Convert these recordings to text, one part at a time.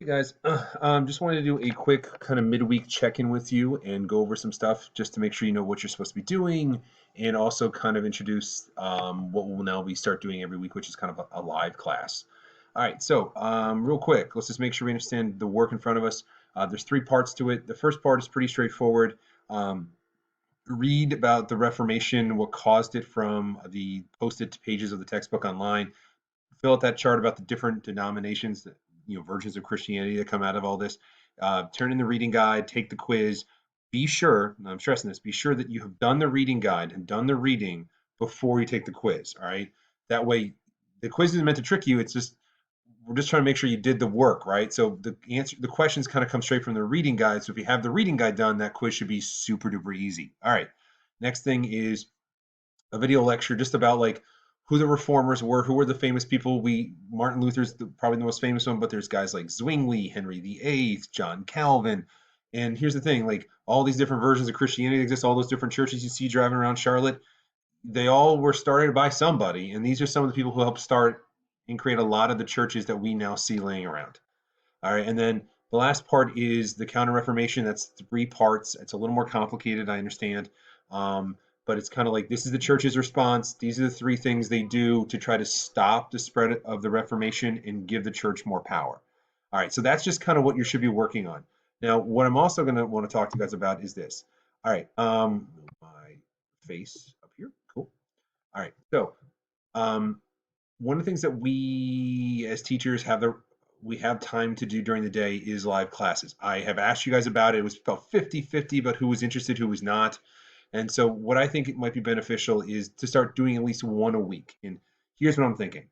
Hey guys, just wanted to do a quick kind of midweek check-in with you and go over some stuff just to make sure you know what you're supposed to be doing, and also kind of introduce what we'll now be start doing every week, which is kind of a live class. All right, so real quick, let's just make sure we understand the work in front of us. There's three parts to it. The first part is pretty straightforward. Um, Read about the Reformation, what caused it from the posted pages of the textbook online. Fill out that chart about the different denominations, that, versions of Christianity that come out of all this. Turn in the reading guide, take the quiz. Be sure, and I'm stressing this, be sure that you have done the reading guide and done the reading before you take the quiz. All right. That way, the quiz isn't meant to trick you. It's just, we're just trying to make sure you did the work, right? So the questions kind of come straight from the reading guide. So if you have the reading guide done, that quiz should be super duper easy. All right. Next thing is a video lecture just about like who the reformers were, who were the famous people. Martin Luther's probably the most famous one, but there's guys like Zwingli, Henry VIII, John Calvin. And here's the thing, like all these different versions of Christianity exist, all those different churches you see driving around Charlotte, they all were started by somebody, and these are some of the people who helped start and create a lot of the churches that we now see laying around. All right, and then the last part is the Counter Reformation. That's three parts. It's a little more complicated, I understand. But it's kind of like this is the church's response. These are the three things they do to try to stop the spread of the Reformation and give the church more power. All right, so that's just kind of what you should be working on. Now, what I'm also going to want to talk to you guys about is this. All right, my face up here. Cool. All right, so um, one of the things that we as teachers we have time to do during the day is live classes. I have asked you guys about it. It was about 50-50, but who was interested, who was not. And so what I think it might be beneficial is to start doing at least one a week. And here's what I'm thinking.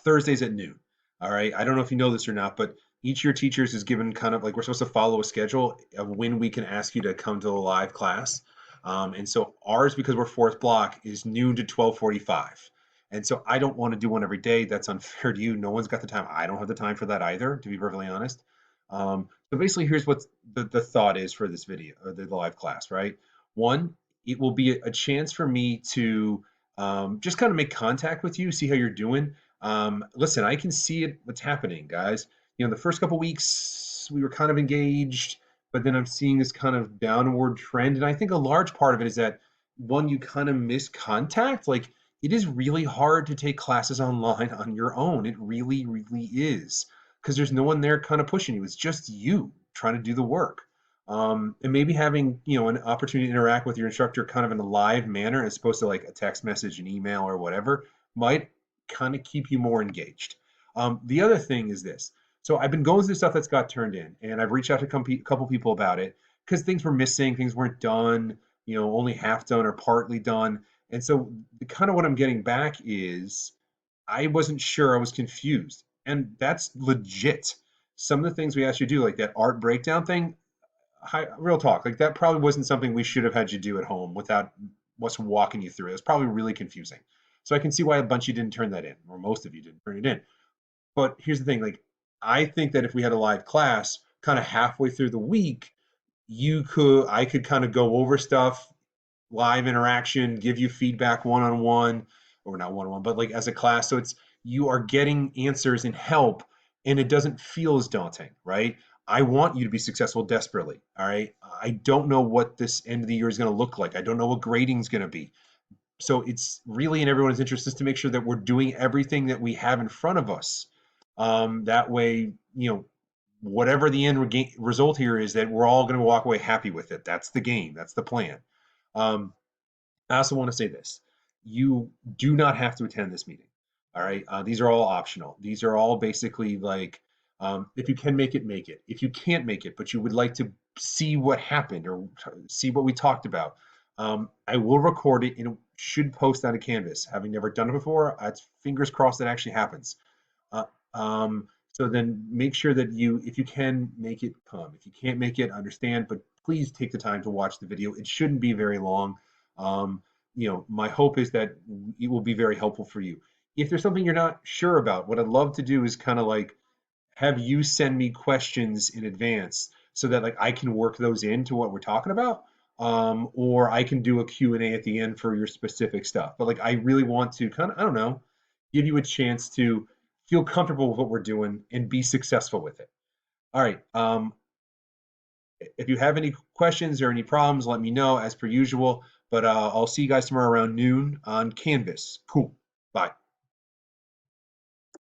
Thursdays at noon. All right. I don't know if you know this or not, but each of your teachers is given kind of like we're supposed to follow a schedule of when we can ask you to come to a live class. And so ours, because we're fourth block, is noon to 12:45. And so I don't want to do one every day. That's unfair to you. No one's got the time. I don't have the time for that either, to be perfectly honest. So basically, here's what the thought is for this video or the live class, right? One, it will be a chance for me to just kind of make contact with you, see how you're doing. Listen, I can see it, what's happening, guys. The first couple weeks we were kind of engaged, but then I'm seeing this kind of downward trend. And I think a large part of it is that one, you kind of miss contact. Like it is really hard to take classes online on your own. It really, really is. Because there's no one there kind of pushing you. It's just you trying to do the work. And maybe having, an opportunity to interact with your instructor kind of in a live manner as opposed to like a text message, an email, or whatever might kind of keep you more engaged. The other thing is this. So I've been going through stuff that's got turned in, and I've reached out to a couple people about it because things were missing, things weren't done, only half done or partly done. And so kind of what I'm getting back is I wasn't sure, I was confused. And that's legit. Some of the things we asked you to do, like that art breakdown thing, real talk, like that probably wasn't something we should have had you do at home without what's walking you through it. It's probably really confusing. So I can see why a bunch of you didn't turn that in, or most of you didn't turn it in. But here's the thing, like I think that if we had a live class kind of halfway through the week, I could kind of go over stuff, live interaction, give you feedback one on one, or not one on one, but like as a class. So it's you are getting answers and help, and it doesn't feel as daunting, right? I want you to be successful desperately. All right. I don't know what this end of the year is going to look like. I don't know what grading is going to be. So it's really in everyone's interest is to make sure that we're doing everything that we have in front of us. That way, whatever the end result here is, that we're all going to walk away happy with it. That's the game. That's the plan. Um, I also want to say this. You do not have to attend this meeting. All right. These are all optional. These are all basically like, if you can make it, make it. If you can't make it, but you would like to see what happened or see what we talked about, I will record it and it should post on a Canvas. Having never done it before, it's fingers crossed that actually happens. Uh, so then make sure that if you can make it, come. If you can't make it, understand, but please take the time to watch the video. It shouldn't be very long. My hope is that it will be very helpful for you. If there's something you're not sure about, what I'd love to do is kind of like have you send me questions in advance so that like I can work those into what we're talking about. Or I can do a Q&A at the end for your specific stuff. But like I really want to kind of, I don't know, give you a chance to feel comfortable with what we're doing, and be successful with it. All right. If you have any questions or any problems, let me know as per usual. But I'll see you guys tomorrow around noon on Canvas. Cool. Bye.